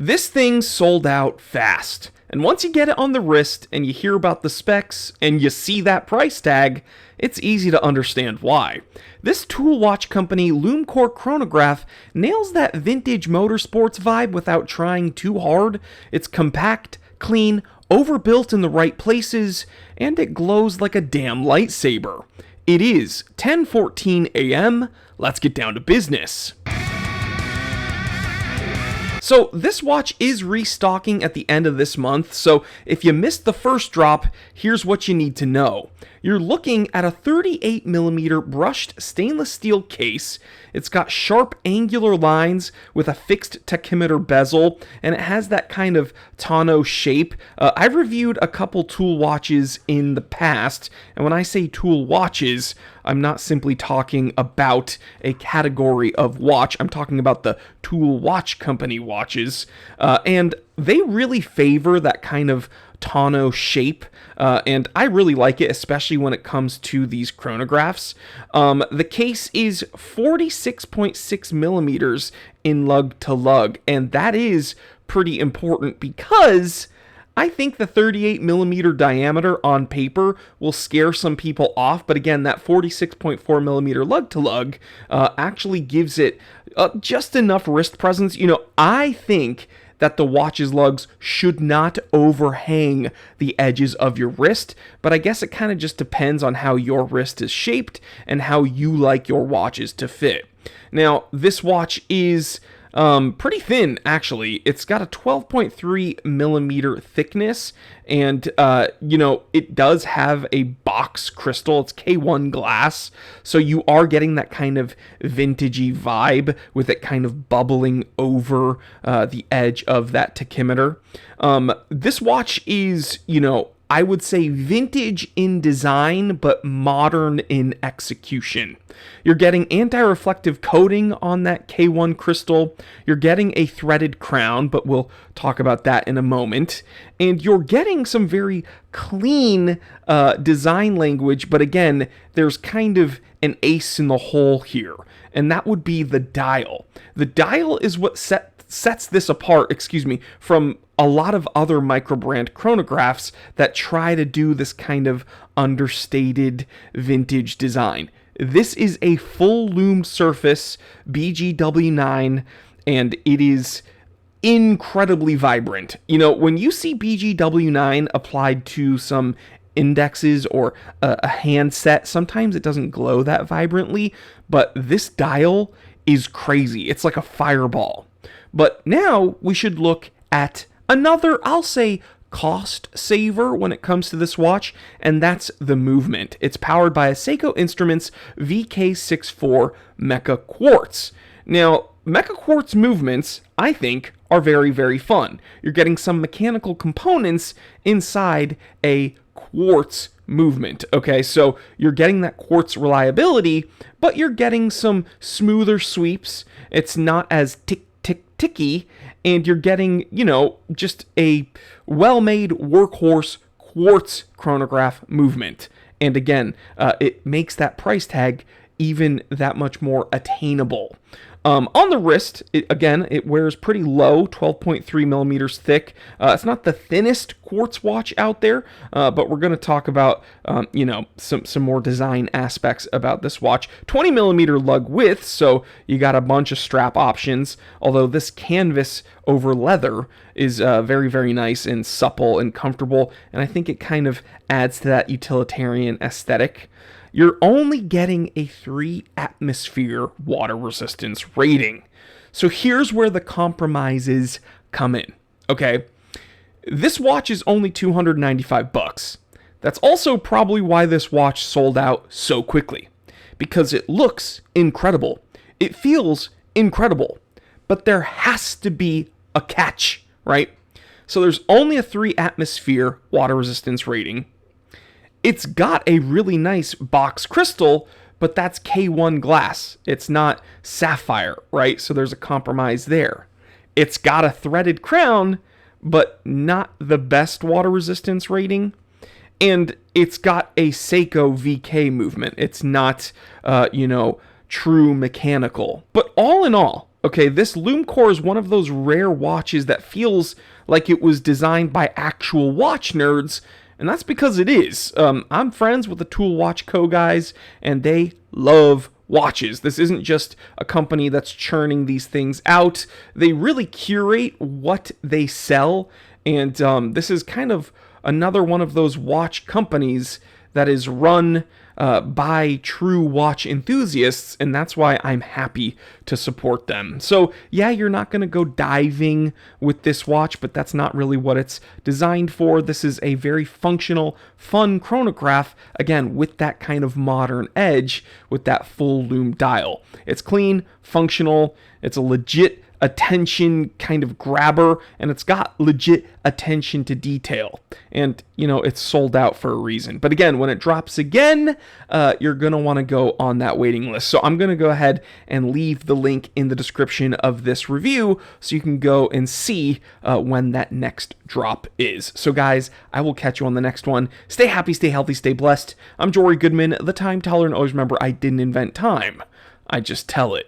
This thing sold out fast. And once you get it on the wrist and you hear about the specs and you see that price tag, it's easy to understand why. This tool watch company, Lumecore Chronograph, nails that vintage motorsports vibe without trying too hard. It's compact, clean, overbuilt in the right places, and it glows like a damn lightsaber. It is 10:14 a.m. Let's get down to business. So this watch is restocking at the end of this month, so if you missed the first drop, here's what you need to know. You're looking at a 38mm brushed stainless steel case. It's got sharp angular lines with a fixed tachymeter bezel, and it has that kind of tonneau shape. I've reviewed a couple tool watches in the past, and when I say tool watches, I'm not simply talking about a category of watch. I'm talking about the tool watch company watches, and they really favor that kind of tonneau shape, and I really like it, especially when it comes to these chronographs. The case is 46.6 millimeters in lug to lug, and that is pretty important because I think the 38mm diameter on paper will scare some people off, but again, that 46.4mm lug to lug actually gives it just enough wrist presence. I think that the watch's lugs should not overhang the edges of your wrist, but I guess it kind of just depends on how your wrist is shaped and how you like your watches to fit. Now, this watch is pretty thin, actually. It's got a 12.3 millimeter thickness, and it does have a box crystal. It's K1 glass, so you are getting that kind of vintagey vibe with it kind of bubbling over the edge of that tachymeter. This watch is, I would say vintage in design, but modern in execution. You're getting anti-reflective coating on that K1 crystal. You're getting a threaded crown, but we'll talk about that in a moment. And you're getting some very clean design language, but again, there's kind of an ace in the hole here, and that would be the dial. The dial is what sets this apart, from a lot of other microbrand chronographs that try to do this kind of understated vintage design. This is a full lume surface BGW9, and it is incredibly vibrant. When you see BGW9 applied to some indexes or a handset, sometimes it doesn't glow that vibrantly, but this dial is crazy. It's like a fireball. But now we should look at another, I'll say, cost saver when it comes to this watch, and that's the movement. It's powered by a Seiko Instruments VK64 Mecha Quartz. Now, Mecha Quartz movements, I think, are very, very fun. You're getting some mechanical components inside a quartz movement. Okay, so you're getting that quartz reliability, but you're getting some smoother sweeps. It's not as ticky, and you're getting, just a well-made workhorse quartz chronograph movement. And again, it makes that price tag even that much more attainable. On the wrist, it wears pretty low, 12.3 millimeters thick. It's not the thinnest quartz watch out there, but we're going to talk about, some more design aspects about this watch. 20 millimeter lug width, so you got a bunch of strap options, although this canvas over leather is very, very nice and supple and comfortable, and I think it kind of adds to that utilitarian aesthetic. You're only getting a 3 atmosphere water resistance rating. So here's where the compromises come in, okay? This watch is only $295. That's also probably why this watch sold out so quickly, because it looks incredible. It feels incredible, but there has to be a catch, right? So there's only a 3 atmosphere water resistance rating. It's got a really nice box crystal, but that's K1 glass. It's not sapphire, right? So there's a compromise there. It's got a threaded crown, but not the best water resistance rating. And it's got a Seiko VK movement. It's not, true mechanical. But all in all, Okay, this Lumecore is one of those rare watches that feels like it was designed by actual watch nerds, and that's because it is. I'm friends with the Tool Watch Co. guys, and they love watches. This isn't just a company that's churning these things out. They really curate what they sell, and this is kind of another one of those watch companies that is run by true watch enthusiasts, and that's why I'm happy to support them. So yeah, you're not going to go diving with this watch, but that's not really what it's designed for. This is a very functional, fun chronograph, again, with that kind of modern edge, with that full lume dial. It's clean, functional, it's a legit attention kind of grabber, and it's got legit attention to detail, and it's sold out for a reason. But again, when it drops again, you're gonna want to go on that waiting list. So I'm gonna go ahead and leave the link in the description of this review so you can go and see when that next drop is. So guys, I will catch you on the next one. Stay happy, stay healthy, stay blessed. I'm Jory Goodman, the time teller, and always remember, I didn't invent time, I just tell it.